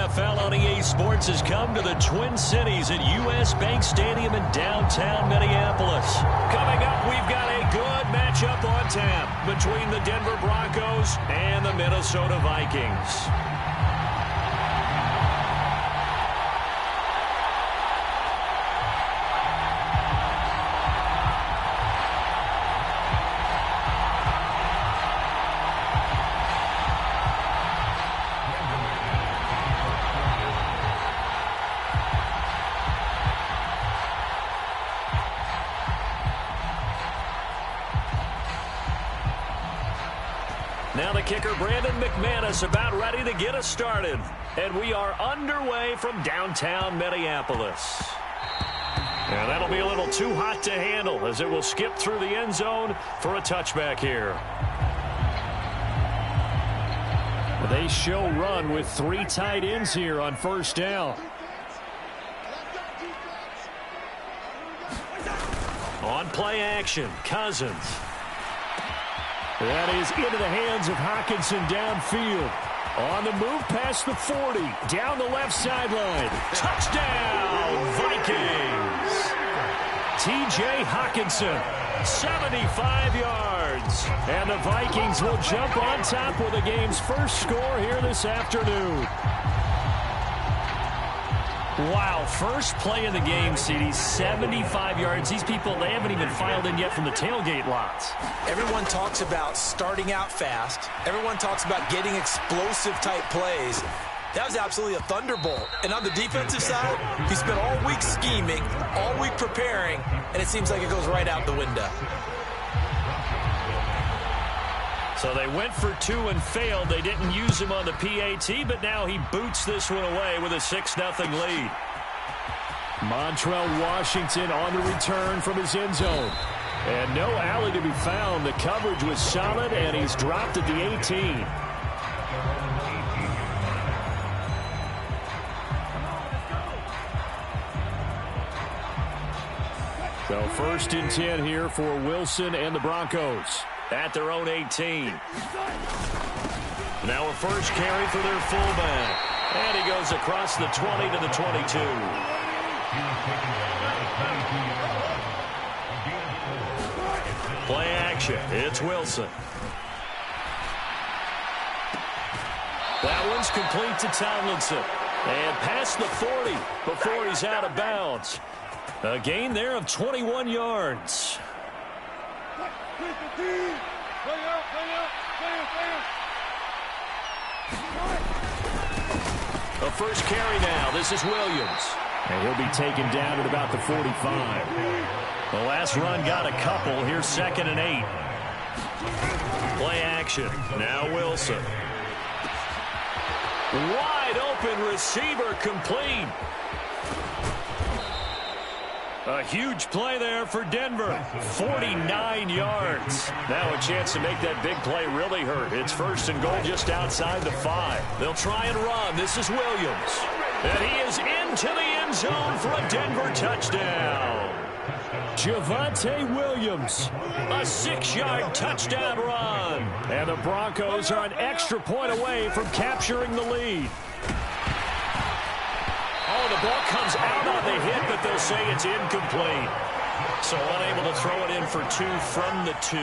NFL on EA Sports has come to the Twin Cities at US Bank Stadium in downtown Minneapolis. Coming up, we've got a good matchup on tap between the Denver Broncos and the Minnesota Vikings. Now the kicker, Brandon McManus, about ready to get us started. And we are underway from downtown Minneapolis. And that'll be a little too hot to handle as it will skip through the end zone for a touchback here. They show run with 3 tight ends here on first down. On play action, Cousins. That is into the hands of Hockenson downfield. On the move past the 40. Down the left sideline. Touchdown, Vikings. T.J. Hockenson, 75 yards. And the Vikings will jump on top with the game's first score here this afternoon. Wow, first play of the game, CD, 75 yards. These people, they haven't even filed in yet from the tailgate lots. Everyone talks about starting out fast. Everyone talks about getting explosive-type plays. That was absolutely a thunderbolt. And on the defensive side, he spent all week scheming, all week preparing, and it seems like it goes right out the window. So they went for 2 and failed. They didn't use him on the PAT, but now he boots this one away with a 6-0 lead. Montrell Washington on the return from his end zone. And no alley to be found. The coverage was solid, and he's dropped at the 18. So first and 10 here for Wilson and the Broncos at their own 18. Now a first carry for their fullback. And he goes across the 20 to the 22. Play action. It's Wilson. That one's complete to Tomlinson. And past the 40 before he's out of bounds. A gain there of 21 yards. A first carry now. This is Williams. And he'll be taken down at about the 45. The last run got a couple. Here's 2nd and 8. Play action. Now Wilson. Wide open receiver complete. A huge play there for Denver. 49 yards. Now a chance to make that big play really hurt. It's 1st and goal just outside the 5. They'll try and run. This is Williams. And he is into the end zone for a Denver touchdown. Javonte Williams. A 6-yard touchdown run. And the Broncos are an extra point away from capturing the lead. Oh, the ball comes out on the hit, but they'll say it's incomplete. So unable to throw it in for 2 from the 2.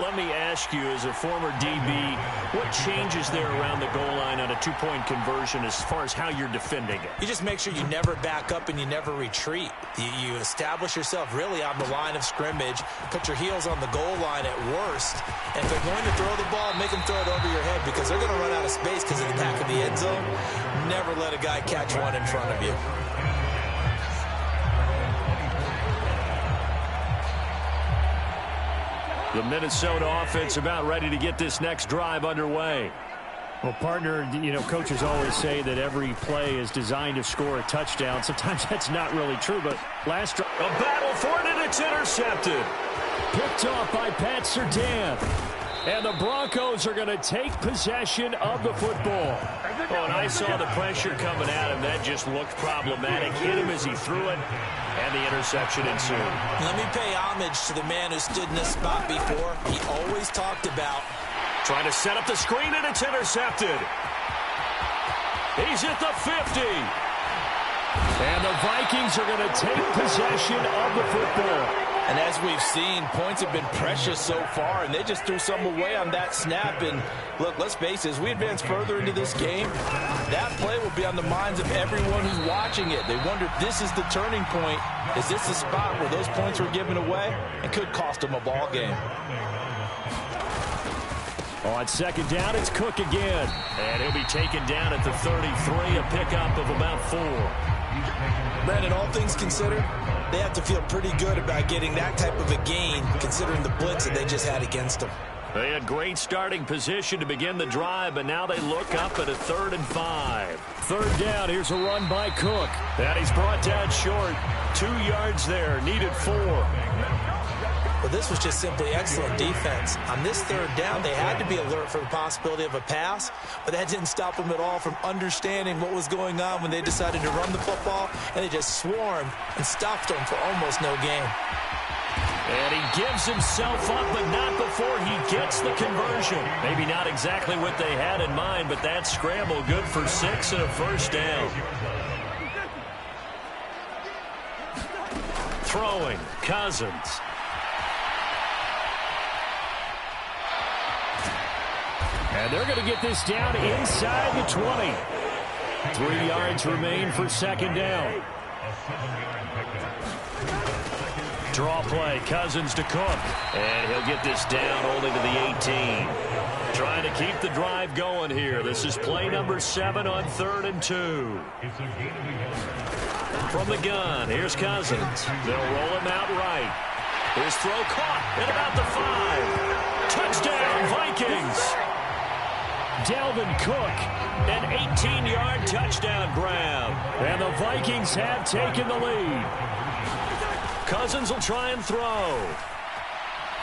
Let me ask you, as a former DB, what changes there around the goal line on a 2-point conversion as far as how you're defending it? You just make sure you never back up and you never retreat. You establish yourself really on the line of scrimmage, put your heels on the goal line at worst, and if they're going to throw the ball, make them throw it over your head because they're going to run out of space because of the back of the end zone. Never let a guy catch one in front of you. The Minnesota offense about ready to get this next drive underway. Well, partner, you know, coaches always say that every play is designed to score a touchdown. Sometimes that's not really true, but last drive. A battle for it, and it's intercepted. Picked off by Pat Surtain. And the Broncos are going to take possession of the football. Oh, and I saw the pressure coming at him. That just looked problematic. Hit him as he threw it, and the interception ensued. Let me pay homage to the man who stood in this spot before. He always talked about trying to set up the screen, and it's intercepted. He's at the 50. And the Vikings are going to take possession of the football. And as we've seen, points have been precious so far, and they just threw some away on that snap. And look, let's face it, as we advance further into this game, that play will be on the minds of everyone who's watching it. They wonder if this is the turning point. Is this the spot where those points were given away and could cost them a ball game? On second down, it's Cook again. And he'll be taken down at the 33, a pickup of about 4. Brandon, all things considered, they have to feel pretty good about getting that type of a gain, considering the blitz that they just had against them. They had great starting position to begin the drive, but now they look up at a 3rd and 5. Third down, here's a run by Cook. And he's brought down short. 2 yards there, needed 4. But this was just simply excellent defense. On this 3rd down, they had to be alert for the possibility of a pass, but that didn't stop them at all from understanding what was going on when they decided to run the football, and they just swarmed and stopped them for almost no gain. And he gives himself up, but not before he gets the conversion. Maybe not exactly what they had in mind, but that scramble good for 6 and a first down. Throwing, Cousins. And they're going to get this down inside the 20. 3 yards remain for second down. Draw play, Cousins to Cook. And he'll get this down only to the 18. Trying to keep the drive going here. This is play number 7 on 3rd and 2. From the gun, here's Cousins. They'll roll him out right. His throw caught at about the 5. Touchdown, Vikings. Dalvin Cook, an 18-yard touchdown grab. And the Vikings have taken the lead. Cousins will try and throw.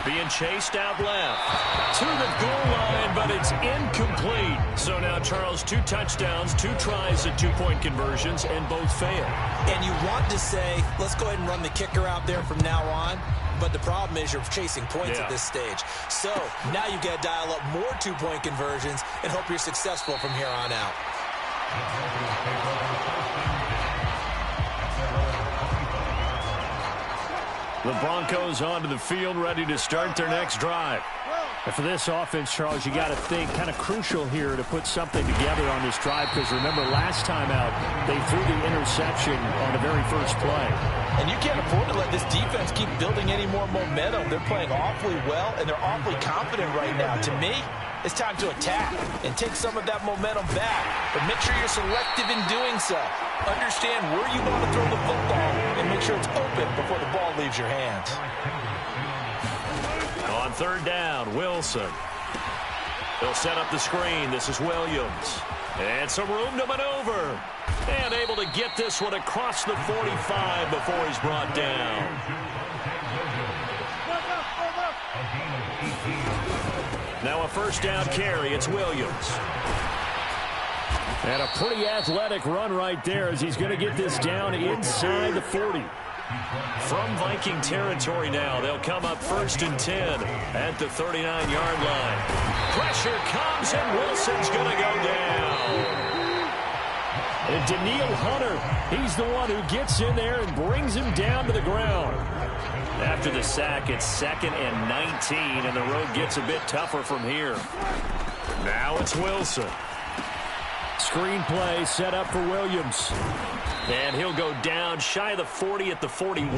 Being chased out left to the goal line, but it's incomplete. So now, Charles, 2 touchdowns, 2 tries at 2-point conversions, and both fail. And you want to say, let's go ahead and run the kicker out there from now on. But the problem is you're chasing points at this stage. So now you've got to dial up more 2-point conversions and hope you're successful from here on out. The Broncos onto the field, ready to start their next drive. And for this offense, Charles, you got to think kind of crucial here to put something together on this drive, because remember last time out they threw the interception on the very first play. And you can't afford to let this defense keep building any more momentum. They're playing awfully well, and they're awfully confident right now. To me, it's time to attack and take some of that momentum back. But make sure you're selective in doing so. Understand where you want to throw the football and make sure it's open before the ball leaves your hands. On 3rd down, Wilson. They'll set up the screen. This is Williams. And some room to maneuver. And able to get this one across the 45 before he's brought down. Now a first down carry. It's Williams. And a pretty athletic run right there as he's going to get this down inside the 40. From Viking territory now, they'll come up 1st and 10 at the 39-yard line. Pressure comes, and Wilson's going to go down. And Daniil Hunter, he's the one who gets in there and brings him down to the ground. After the sack, it's 2nd and 19, and the road gets a bit tougher from here. Now it's Wilson. Screen play set up for Williams. And he'll go down shy of the 40 at the 41.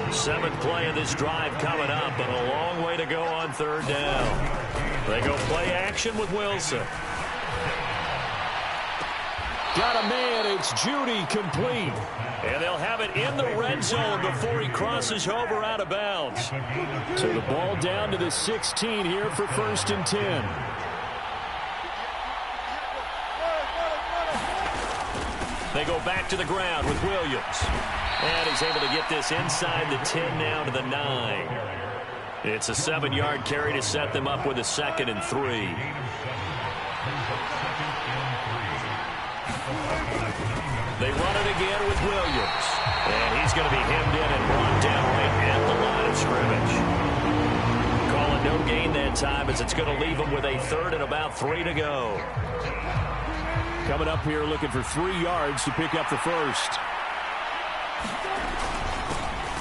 7th play of this drive coming up, and a long way to go on 3rd down. They go play action with Wilson. Got a man, it's Judy, complete. And they'll have it in the red zone before he crosses over out of bounds. So the ball down to the 16 here for 1st and 10. They go back to the ground with Williams. And he's able to get this inside the 10 now to the 9. It's a 7-yard carry to set them up with a 2nd and 3. They run it again with Williams. And he's going to be hemmed in and brought down right at the line of scrimmage. Call it no gain that time, as it's going to leave them with a 3rd and about 3 to go. coming up here looking for 3 yards to pick up the first.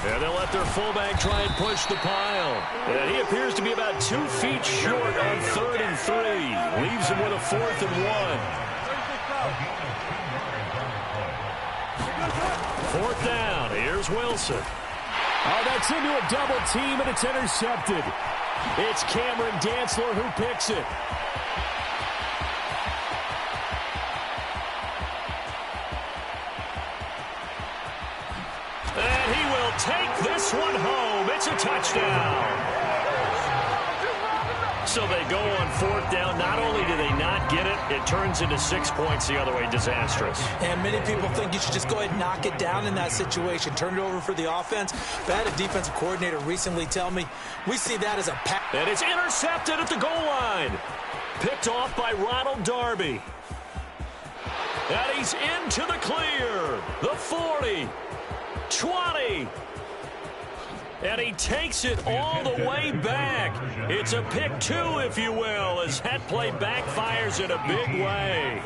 And they'll let their fullback try and push the pile. And he appears to be about 2 feet short on 3rd and 3. Leaves him with a 4th and 1. 4th down. Here's Wilson. Oh, that's into a double team, and it's intercepted. It's Cameron Dantzler who picks it. And he will take this one home. It's a touchdown. So they go on 4th down. Not only do they not get it, it turns into 6 points the other way. Disastrous. And many people think you should just go ahead and knock it down in that situation. Turn it over for the offense. But I had a defensive coordinator recently tell me we see that as a pass. And it's intercepted at the goal line. Picked off by Ronald Darby. And he's into the clear. The 40. 20. And he takes it all the way back. It's a pick 2, if you will, as that play backfires in a big way.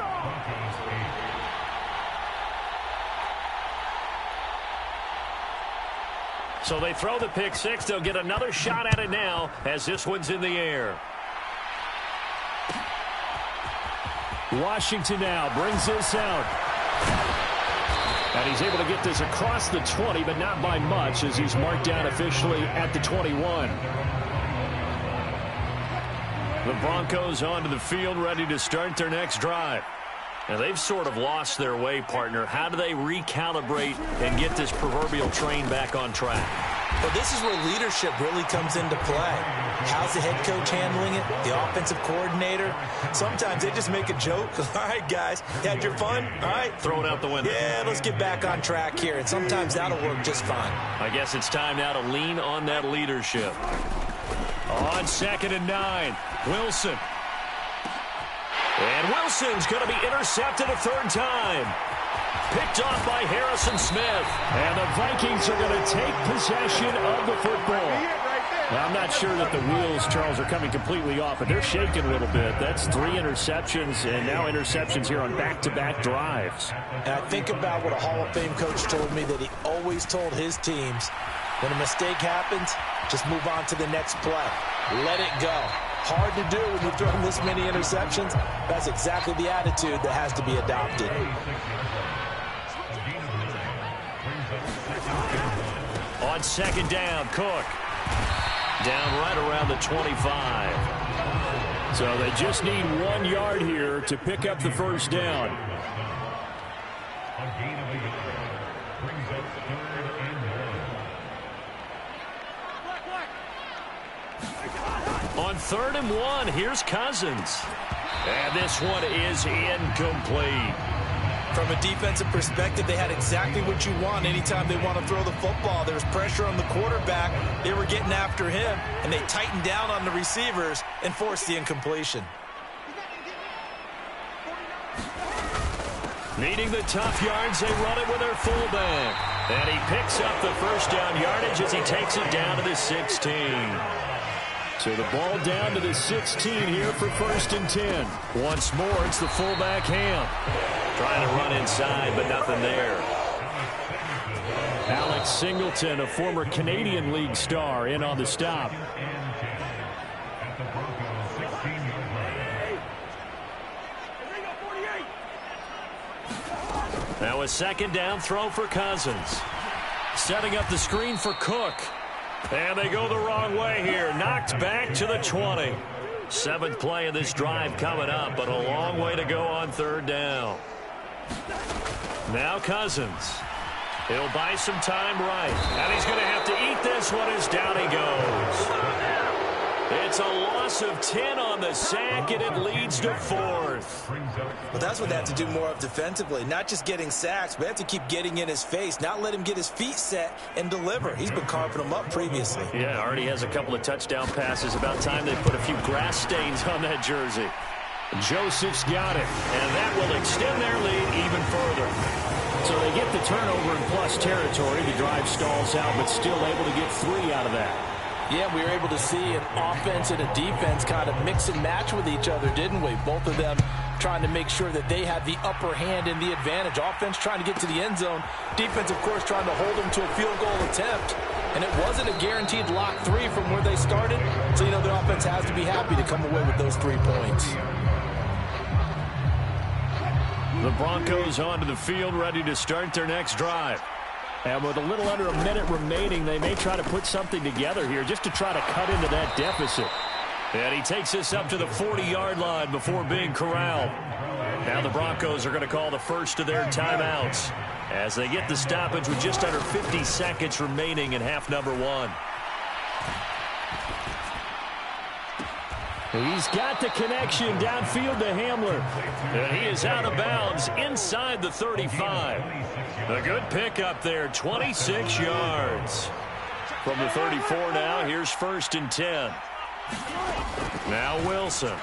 So they throw the pick 6. They'll get another shot at it now as this one's in the air. Washington now brings this out. And he's able to get this across the 20, but not by much, as he's marked down officially at the 21. The Broncos onto the field, ready to start their next drive. Now, they've sort of lost their way, partner. How do they recalibrate and get this proverbial train back on track? Well, this is where leadership really comes into play. How's the head coach handling it? The offensive coordinator? Sometimes they just make a joke. All right, guys, you had your fun? All right. Throw it out the window. Yeah, let's get back on track here. And sometimes that'll work just fine. I guess it's time now to lean on that leadership. On 2nd and 9, Wilson. And Wilson's going to be intercepted a 3rd time. Picked off by Harrison Smith. And the Vikings are going to take possession of the football. Well, I'm not sure that the wheels, Charles, are coming completely off, but they're shaking a little bit. That's 3 interceptions, and now interceptions here on back-to-back drives. And I think about what a Hall of Fame coach told me, that he always told his teams, when a mistake happens, just move on to the next play. Let it go. Hard to do when you've thrown this many interceptions. That's exactly the attitude that has to be adopted. On 2nd down, Cook. Down right around the 25. So they just need 1 yard here to pick up the first down. On 3rd and 1, here's Cousins. And this one is incomplete. From a defensive perspective, they had exactly what you want anytime they want to throw the football. There was pressure on the quarterback. They were getting after him, and they tightened down on the receivers and forced the incompletion. Needing the tough yards, they run it with their fullback. And he picks up the first down yardage as he takes it down to the 16. So the ball down to the 16 here for 1st and 10. Once more, it's the fullback Ham. Trying to run inside, but nothing there. Alex Singleton, a former Canadian League star, in on the stop. Now a 2nd down throw for Cousins. Setting up the screen for Cook. And they go the wrong way here. Knocked back to the 20. 7th play of this drive coming up, but a long way to go on 3rd down. Now Cousins. He'll buy some time right. And he's going to have to eat this one as down he goes. It's a loss of 10 on the sack, and it leads to 4th. Well, that's what they have to do more of defensively. Not just getting sacks, but they have to keep getting in his face, not let him get his feet set and deliver. He's been carving them up previously. Yeah, already has a couple of touchdown passes. About time they put a few grass stains on that jersey. Joseph's got it. And that will extend their lead even further. So they get the turnover in plus territory. The drive stalls out, but still able to get 3 out of that. Yeah, we were able to see an offense and a defense kind of mix and match with each other, didn't we? Both of them trying to make sure that they have the upper hand and the advantage. Offense trying to get to the end zone. Defense, of course, trying to hold them to a field goal attempt. And it wasn't a guaranteed lock 3 from where they started. So, the offense has to be happy to come away with those 3 points. The Broncos onto the field, ready to start their next drive. And with a little under a minute remaining, they may try to put something together here just to try to cut into that deficit. And he takes this up to the 40-yard line before being corralled. Now the Broncos are going to call the first of their timeouts as they get the stoppage with just under 50 seconds remaining in half number 1. He's got the connection downfield to Hamler. And he is out of bounds inside the 35. A good pickup there, 26 yards. From the 34 now, here's 1st and 10. Now Wilson.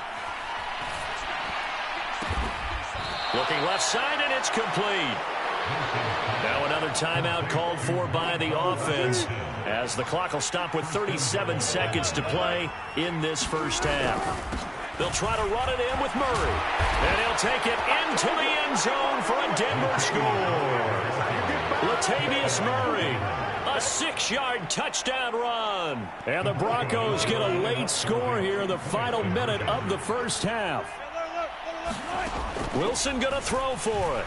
Looking left side, and it's complete. Now another timeout called for by the offense as the clock will stop with 37 seconds to play in this first half. They'll try to run it in with Murray. And he'll take it into the end zone for a Denver score. Latavius Murray, a 6-yard touchdown run. And the Broncos get a late score here in the final minute of the first half. Wilson going to throw for it.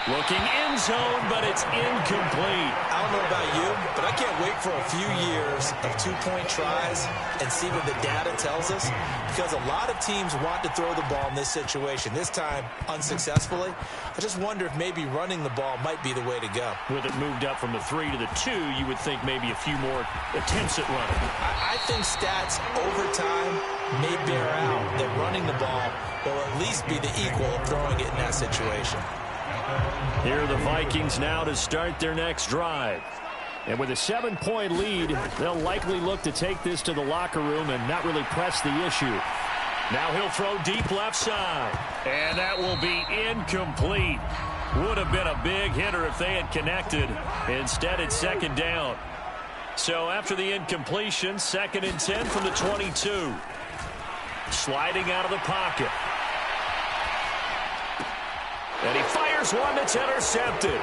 Looking end zone, but it's incomplete. I don't know about you, but I can't wait for a few years of 2-point tries and see what the data tells us, because a lot of teams want to throw the ball in this situation. This time, unsuccessfully. I just wonder if maybe running the ball might be the way to go. With it moved up from the 3 to the 2, you would think maybe a few more attempts at running. I think stats over time may bear out that running the ball will at least be the equal of throwing it in that situation. Here are the Vikings now to start their next drive. And with a 7-point lead, they'll likely look to take this to the locker room and not really press the issue. Now he'll throw deep left side. And that will be incomplete. Would have been a big hitter if they had connected. Instead, it's 2nd down. So after the incompletion, 2nd and 10 from the 22. Sliding out of the pocket. And he fires one that's intercepted.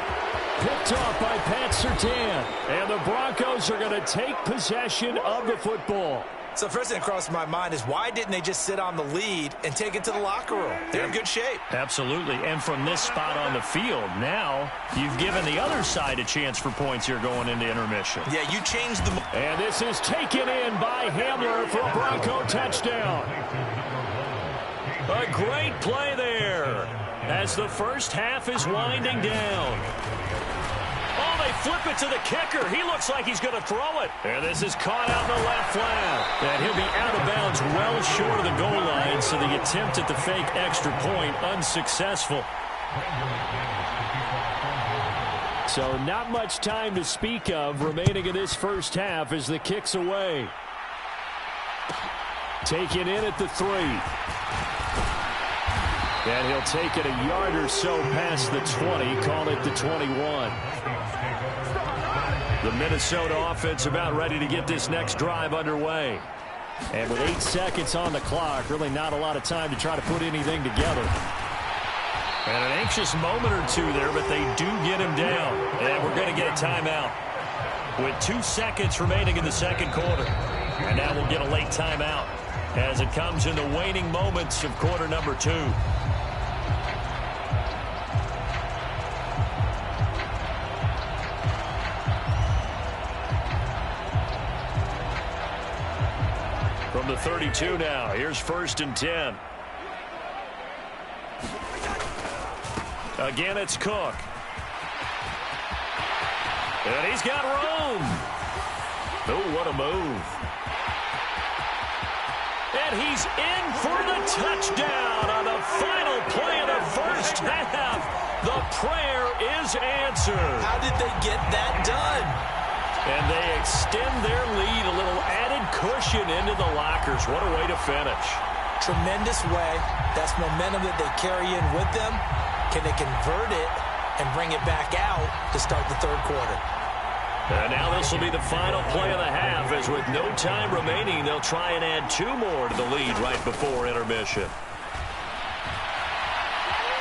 Picked off by Pat Surtain. And the Broncos are going to take possession of the football. So first thing that crossed my mind is, why didn't they just sit on the lead and take it to the locker room? They're in good shape. Absolutely. And from this spot on the field, now you've given the other side a chance for points here going into intermission. Yeah, you changed the... And this is taken in by Hamler for a Bronco touchdown. A great play there as the first half is winding down. Oh, they flip it to the kicker. He looks like he's going to throw it. And this is caught out in the left flat. And he'll be out of bounds well short of the goal line, so the attempt at the fake extra point unsuccessful. So not much time to speak of remaining in this first half as the kick's away. Taken in at the 3. And he'll take it a yard or so past the 20, call it the 21. The Minnesota offense about ready to get this next drive underway. And with 8 seconds on the clock, really not a lot of time to try to put anything together. And an anxious moment or two there, but they do get him down. And we're going to get a timeout with 2 seconds remaining in the second quarter. And now we'll get a late timeout as it comes in the waning moments of quarter number 2. From the 32 now, here's 1st and 10. Again, it's Cook. And he's got room. Oh, what a move. And he's in for the touchdown on the final play of the first half. The prayer is answered. How did they get that done? And they extend their lead, a little added cushion into the lockers. What a way to finish. Tremendous way. That's momentum that they carry in with them. Can they convert it and bring it back out to start the third quarter? And now this will be the final play of the half, as with no time remaining, they'll try and add 2 more to the lead right before intermission.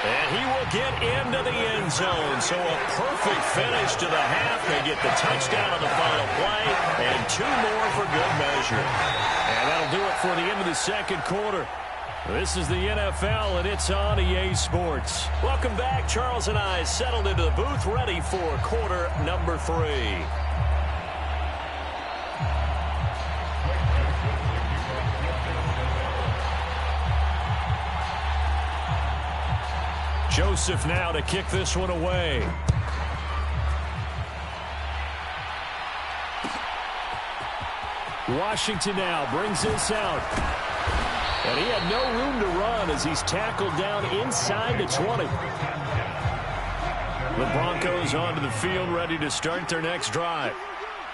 And he will get into the end zone. So a perfect finish to the half. They get the touchdown on the final play, and 2 more for good measure. And that'll do it for the end of the second quarter. This is the NFL, and it's on EA Sports. Welcome back. Charles and I settled into the booth, ready for quarter number 3. Joseph now to kick this one away. Washington now brings this out. And he had no room to run as he's tackled down inside the 20. The Broncos onto the field, ready to start their next drive.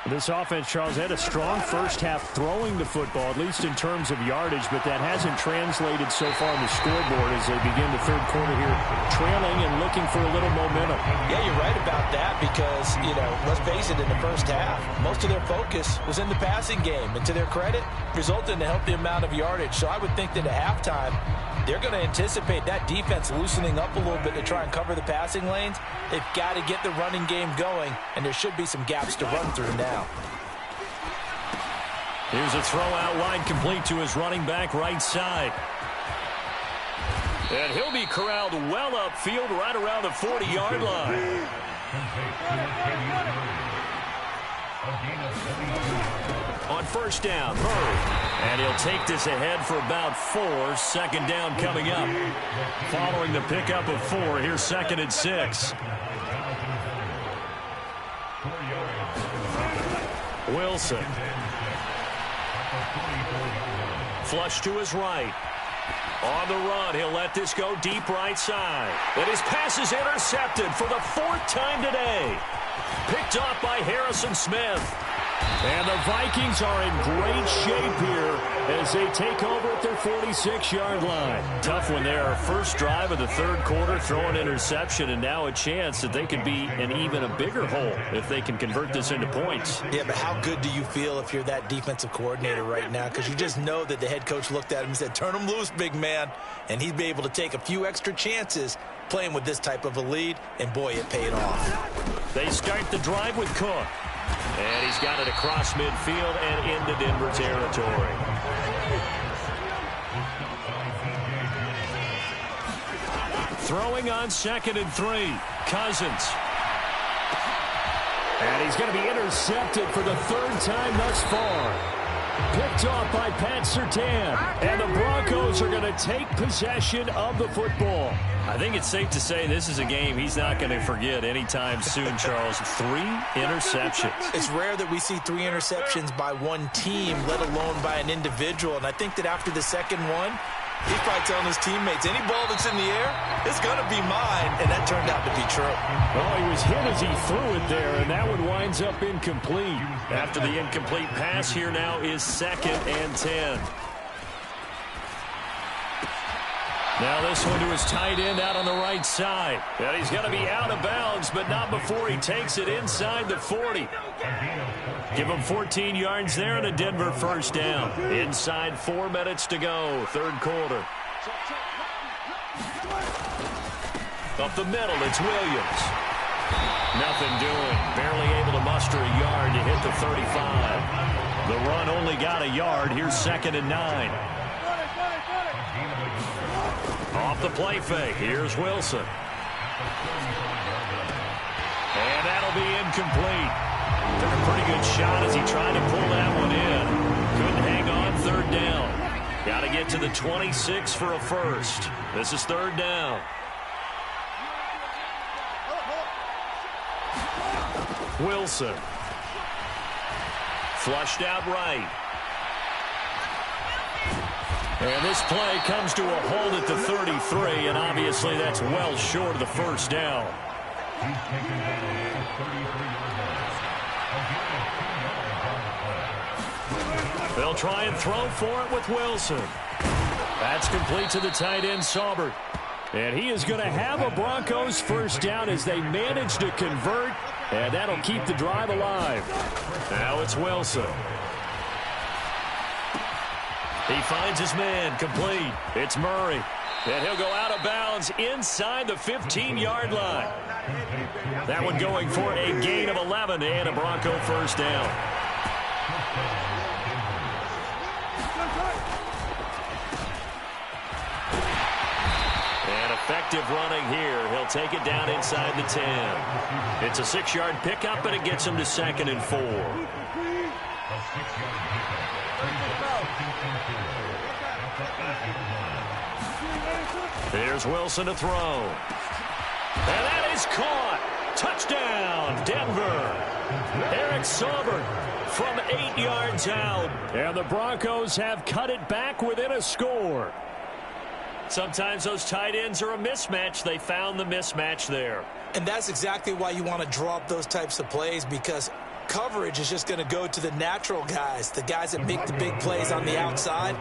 This offense, Charles, had a strong first half throwing the football, at least in terms of yardage, but that hasn't translated so far on the scoreboard as they begin the third quarter here, trailing and looking for a little momentum. Yeah, you're right about that because, let's face it, in the first half, most of their focus was in the passing game, and to their credit, resulted in a healthy amount of yardage. So I would think that at halftime, they're going to anticipate that defense loosening up a little bit to try and cover the passing lanes. They've got to get the running game going, and there should be some gaps to run through now. Here's a throw out wide, complete to his running back right side. And he'll be corralled well upfield right around the 40-yard line. On first down, Murray. And he'll take this ahead for about 4. Second down coming up. Following the pickup of 4, here's 2nd and 6. Wilson. Flush to his right. On the run, he'll let this go deep right side. And his pass is intercepted for the 4th time today. Picked off by Harrison Smith. And the Vikings are in great shape here as they take over at their 46-yard line. Tough one there. First drive of the third quarter, throw an interception, and now a chance that they could be in even a bigger hole if they can convert this into points. Yeah, but how good do you feel if you're that defensive coordinator right now? Because you just know that the head coach looked at him and said, turn him loose, big man. And he'd be able to take a few extra chances playing with this type of a lead, and boy, it paid off. They start the drive with Cook. And he's got it across midfield and into Denver territory. Throwing on 2nd and 3. Cousins. And he's going to be intercepted for the 3rd time thus far. Picked off by Pat Surtain. And the Broncos are going to take possession of the football. I think it's safe to say this is a game he's not going to forget anytime soon, Charles. 3 interceptions. It's rare that we see 3 interceptions by one team, let alone by an individual. And I think that after the second one, he's probably telling his teammates, any ball that's in the air, it's going to be mine. And that turned out to be true. Well, he was hit as he threw it there, and that one winds up incomplete. After the incomplete pass, here now is 2nd and 10. Now this one to his tight end out on the right side. And he's going to be out of bounds, but not before he takes it inside the 40. Give him 14 yards there and a Denver first down. Inside 4 minutes to go, third quarter. Up the middle, it's Williams. Nothing doing. Barely able to muster a yard to hit the 35. The run only got a yard. Here's 2nd and 9. Off the play fake. Here's Wilson. And that'll be incomplete. Took a pretty good shot as he tried to pull that one in. Couldn't hang on, 3rd down. Got to get to the 26 for a first. This is 3rd down. Wilson. Flushed out right. And this play comes to a halt at the 33, and obviously that's well short of the first down. They'll try and throw for it with Wilson. That's complete to the tight end, Saubert. And he is going to have a Broncos first down as they manage to convert, and that'll keep the drive alive. Now it's Wilson. He finds his man, complete. It's Murray. And he'll go out of bounds inside the 15-yard line. That one going for a gain of 11 and a Bronco first down. And effective running here. He'll take it down inside the 10. It's a 6-yard pickup, and it gets him to 2nd and 4. Here's Wilson to throw. And that is caught. Touchdown, Denver. Eric Saubert from 8 yards out. And the Broncos have cut it back within a score. Sometimes those tight ends are a mismatch. They found the mismatch there. And that's exactly why you want to draw up those types of plays, because coverage is just going to go to the natural guys, the guys that make the big plays on the outside.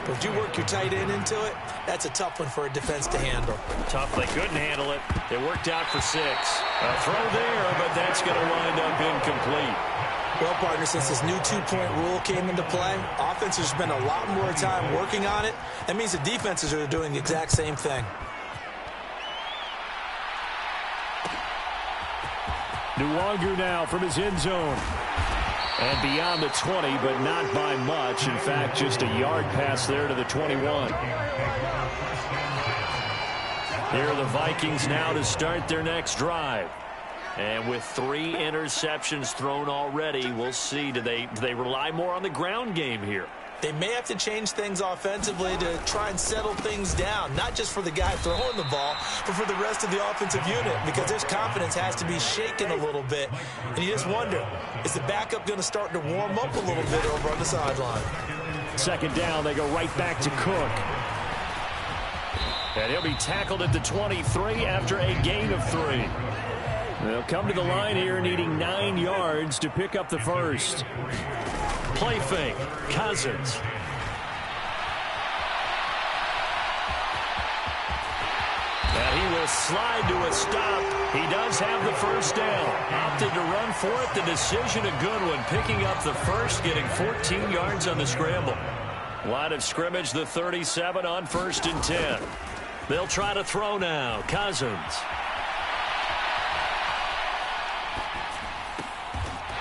But if you work your tight end into it, that's a tough one for a defense to handle. Tough. They couldn't handle it. It worked out for 6. A throw there, but that's going to wind up incomplete. Well, partner, since this new 2-point rule came into play, offenses spend a lot more time working on it. That means the defenses are doing the exact same thing. Nwangu now from his end zone. And beyond the 20, but not by much. In fact, just a yard pass there to the 21. Here are the Vikings now to start their next drive. And with 3 interceptions thrown already, we'll see. Do they rely more on the ground game here? They may have to change things offensively to try and settle things down, not just for the guy throwing the ball, but for the rest of the offensive unit, because their confidence has to be shaken a little bit. And you just wonder, is the backup going to start to warm up a little bit over on the sideline? 2nd down, they go right back to Cook. And he'll be tackled at the 23 after a gain of 3. They'll come to the line here needing 9 yards to pick up the first. Play fake. Cousins. And he will slide to a stop. He does have the first down. Opted to run for it. The decision a good one. Picking up the first, getting 14 yards on the scramble. Line of scrimmage, the 37 on 1st and 10. They'll try to throw now. Cousins.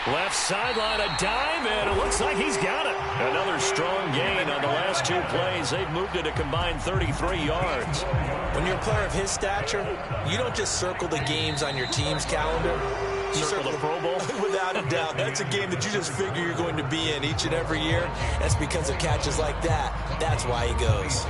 Left sideline, a dive, and it looks like he's got it. Another strong gain on the last 2 plays. They've moved it a combined 33 yards. When you're a player of his stature, you don't just circle the games on your team's calendar. You circle the Pro Bowl? Without a doubt. That's a game that you just figure you're going to be in each and every year. That's because of catches like that. That's why he goes.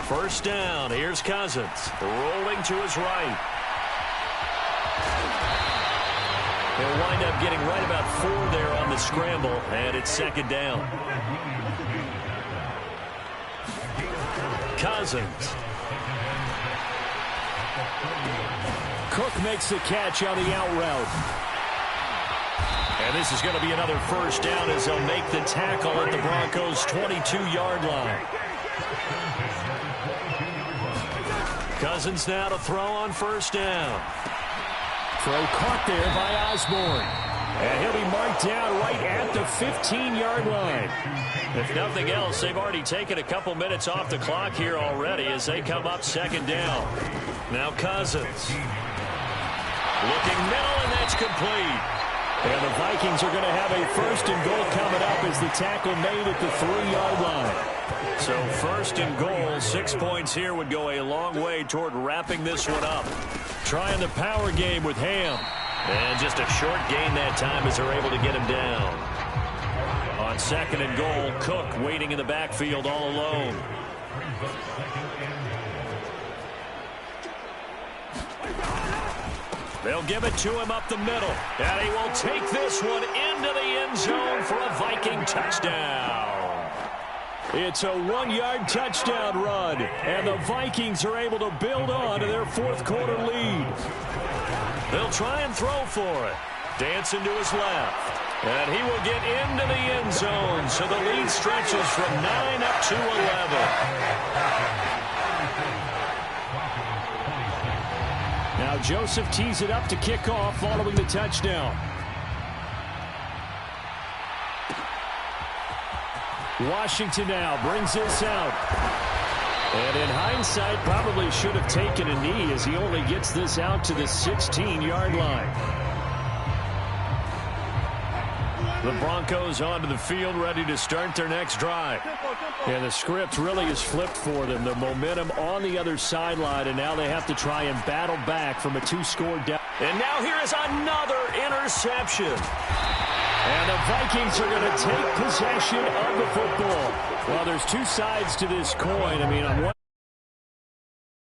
First down. Here's Cousins. Rolling to his right. He'll wind up getting right about 4 there on the scramble, and it's 2nd down. Cousins. Cook makes the catch on the out route. And this is going to be another first down as they'll make the tackle at the Broncos' 22-yard line. Cousins now to throw on first down. Throw caught there by Osborne. And he'll be marked down right at the 15-yard line. If nothing else, they've already taken a couple minutes off the clock here already as they come up 2nd down. Now Cousins. Looking middle, and that's complete. And the Vikings are going to have a 1st and goal coming up as the tackle made at the 3-yard line. So 1st and goal, 6 points here would go a long way toward wrapping this one up. Trying the power game with Ham. And just a short gain that time as they're able to get him down. On 2nd and goal, Cook waiting in the backfield all alone. They'll give it to him up the middle. And he will take this one into the end zone for a Viking touchdown. It's a 1-yard touchdown run, and the Vikings are able to build on to their 4th quarter lead. They'll try and throw for it. Dancing to his left. And he will get into the end zone, so the lead stretches from 9 up to 11. Now Joseph tees it up to kick off following the touchdown. Washington now brings this out. And in hindsight, probably should have taken a knee as he only gets this out to the 16-yard line. The Broncos onto the field, ready to start their next drive. And the script really is flipped for them. The momentum on the other sideline, and now they have to try and battle back from a 2-score down. And now here is another interception. And the Vikings are going to take possession of the football. Well, there's two sides to this coin. I mean, on one